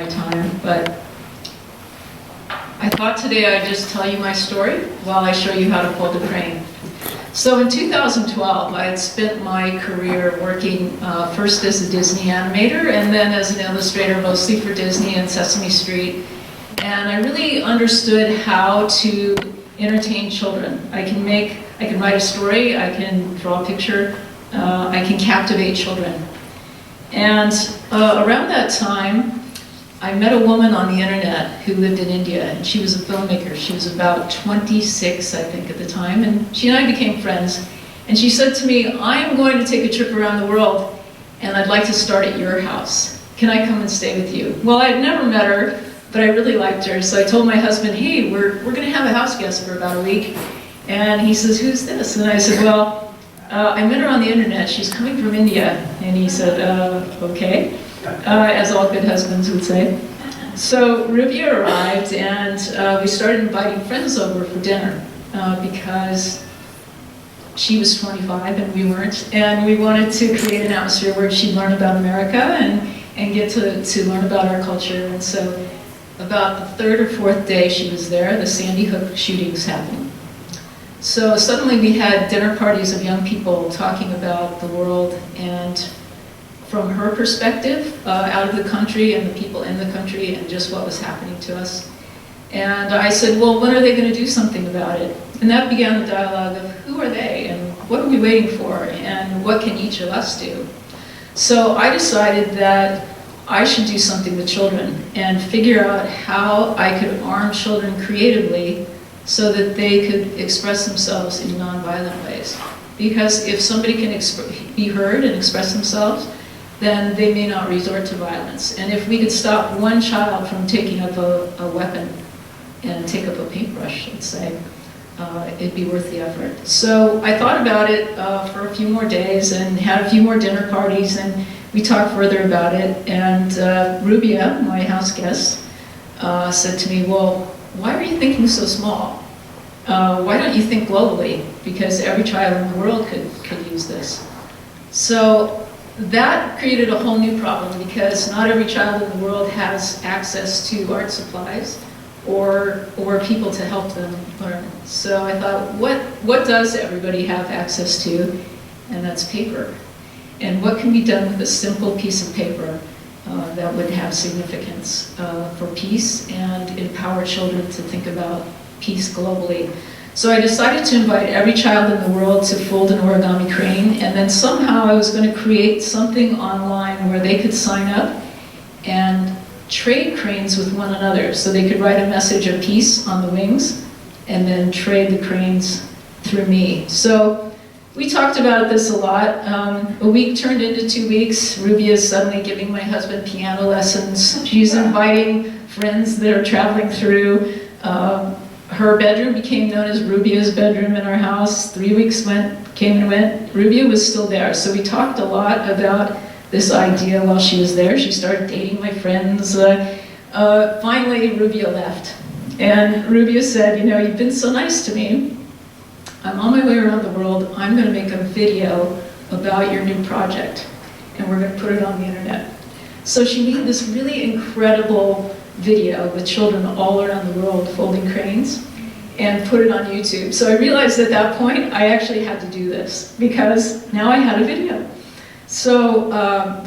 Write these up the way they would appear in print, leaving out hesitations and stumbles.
my time, but I thought today I'd just tell you my story while I show you how to fold a crane. So in 2012, I had spent my career working first as a Disney animator and then as an illustrator, mostly for Disney and Sesame Street. And I really understood how to entertain children. I can write a story, I can draw a picture, I can captivate children. And around that time, I met a woman on the internet who lived in India, and she was a filmmaker. She was about 26, I think, at the time, and she and I became friends. And she said to me, I am going to take a trip around the world, and I'd like to start at your house. Can I come and stay with you? Well, I'd never met her, but I really liked her, so I told my husband, hey, we're going to have a house guest for about a week. And he says, who's this? And I said, well, I met her on the internet. She's coming from India. And he said, okay. As all good husbands would say. So Rubia arrived, and we started inviting friends over for dinner because she was 25 and we weren't, and we wanted to create an atmosphere where she'd learn about America and get to learn about our culture. And so about the third or fourth day she was there, the Sandy Hook shootings happened. So suddenly we had dinner parties of young people talking about the world, and from her perspective, out of the country and the people in the country and just what was happening to us. And I said, well, when are they going to do something about it? And that began the dialogue of who are they and what are we waiting for and what can each of us do? So I decided that I should do something with children and figure out how I could arm children creatively so that they could express themselves in nonviolent ways. Because if somebody can be heard and express themselves, then they may not resort to violence. And if we could stop one child from taking up a weapon and take up a paintbrush, let's say, it'd be worth the effort. So I thought about it for a few more days and had a few more dinner parties, and we talked further about it. And Rubia, my house guest, said to me, well, why are you thinking so small? Why don't you think globally? Because every child in the world could use this. So that created a whole new problem, because not every child in the world has access to art supplies or people to help them learn. So I thought, what does everybody have access to? And that's paper. And what can be done with a simple piece of paper that would have significance for peace and empower children to think about peace globally? So I decided to invite every child in the world to fold an origami crane, and then somehow I was going to create something online where they could sign up and trade cranes with one another. So they could write a message of peace on the wings and then trade the cranes through me. So we talked about this a lot. A week turned into 2 weeks. Rubia is suddenly giving my husband piano lessons. She's inviting friends that are traveling through. Her bedroom became known as Rubia's bedroom in our house. 3 weeks came and went. Rubia was still there. So we talked a lot about this idea while she was there. She started dating my friends. Finally, Rubia left. And Rubia said, you know, you've been so nice to me. I'm on my way around the world. I'm going to make a video about your new project, and we're going to put it on the internet. So she made this really incredible video with children all around the world folding cranes and put it on YouTube. So I realized at that point I actually had to do this because now I had a video. So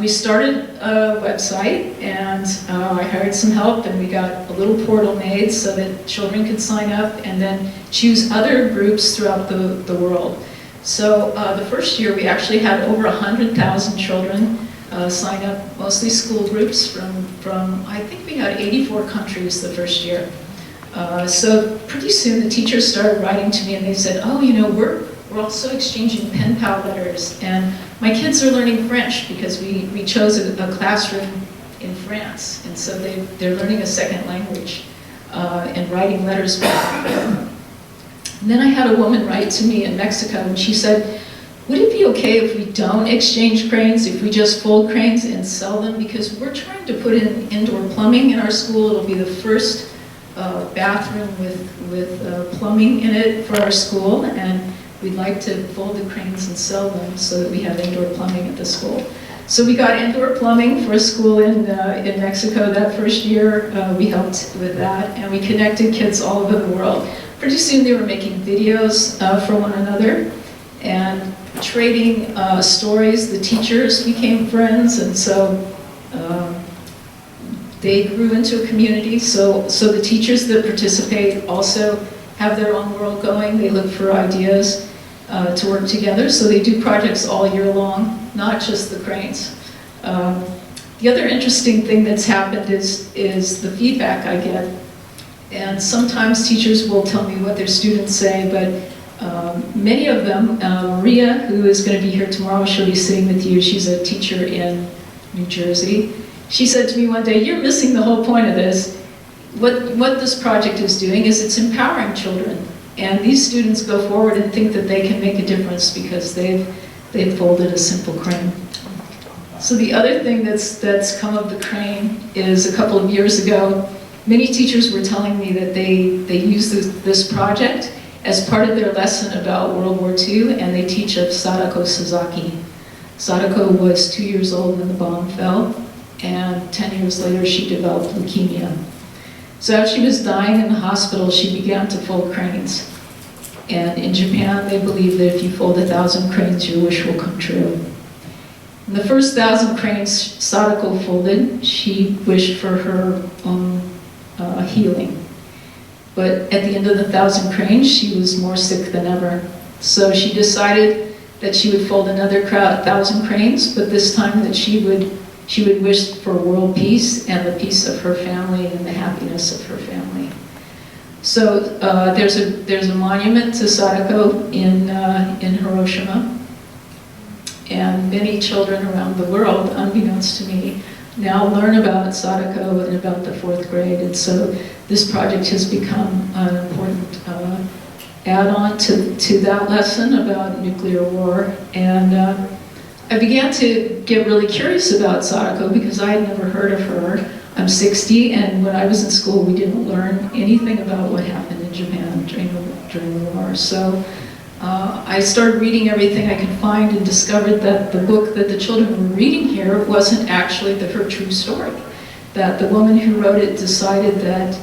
we started a website, and I hired some help, and we got a little portal made so that children could sign up and then choose other groups throughout the world. So the first year we actually had over 100,000 children sign up, mostly school groups from I think we had 84 countries the first year. So pretty soon the teachers started writing to me, and they said, oh, you know, we're also exchanging pen pal letters, and my kids are learning French because we chose a classroom in France, and so they're learning a second language and writing letters back and forth. And then I had a woman write to me in Mexico, and she said, would it be okay if we don't exchange cranes, if we just fold cranes and sell them? Because we're trying to put in indoor plumbing in our school. It'll be the first bathroom with plumbing in it for our school, and we'd like to fold the cranes and sell them so that we have indoor plumbing at the school. So we got indoor plumbing for a school in Mexico that first year. We helped with that, and we connected kids all over the world. Pretty soon they were making videos for one another and trading stories. The teachers became friends, and so they grew into a community. So the teachers that participate also have their own world going. They look for ideas to work together. So they do projects all year long, not just the cranes. The other interesting thing that's happened is the feedback I get. And sometimes teachers will tell me what their students say, but many of them, Maria, who is going to be here tomorrow, she'll be sitting with you. She's a teacher in New Jersey. She said to me one day, "You're missing the whole point of this. What this project is doing is it's empowering children. And these students go forward and think that they can make a difference because they've folded a simple crane." So the other thing that's come of the crane is a couple of years ago, many teachers were telling me that they use this project as part of their lesson about World War II, and they teach of Sadako Sasaki. Sadako was 2 years old when the bomb fell, and 10 years later she developed leukemia. So as she was dying in the hospital, she began to fold cranes. And in Japan, they believe that if you fold 1,000 cranes, your wish will come true. In the first 1,000 cranes Sadako folded, she wished for her own healing. But at the end of the 1,000 cranes, she was more sick than ever. So she decided that she would fold another 1,000 cranes, but this time that she would wish for world peace and the peace of her family and the happiness of her family. So there's a monument to Sadako in Hiroshima, and many children around the world, unbeknownst to me, now learn about Sadako and about the 4th grade, and so this project has become an important add-on to that lesson about nuclear war. And I began to get really curious about Sadako because I had never heard of her. I'm 60, and when I was in school, we didn't learn anything about what happened in Japan during the war. So I started reading everything I could find and discovered that the book that the children were reading here wasn't actually her true story. That the woman who wrote it decided that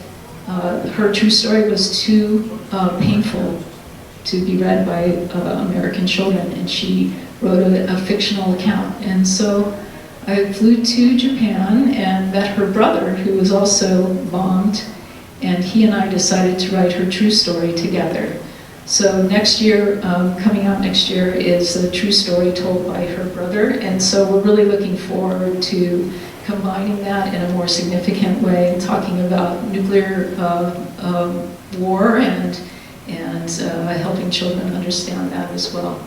her true story was too painful to be read by American children, and she wrote a fictional account. And so I flew to Japan and met her brother, who was also bombed, and he and I decided to write her true story together. So next year, coming out next year, is a true story told by her brother, and so we're really looking forward to combining that in a more significant way, and talking about nuclear war and helping children understand that as well.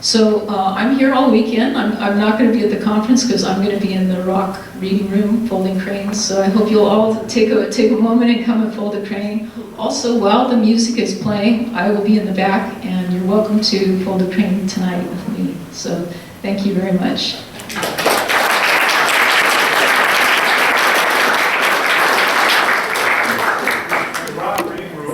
So I'm here all weekend. I'm not going to be at the conference because I'm going to be in the rock reading room folding cranes. So I hope you'll all take a moment and come and fold a crane. Also, while the music is playing, I will be in the back, and you're welcome to fold a crane tonight with me. So thank you very much.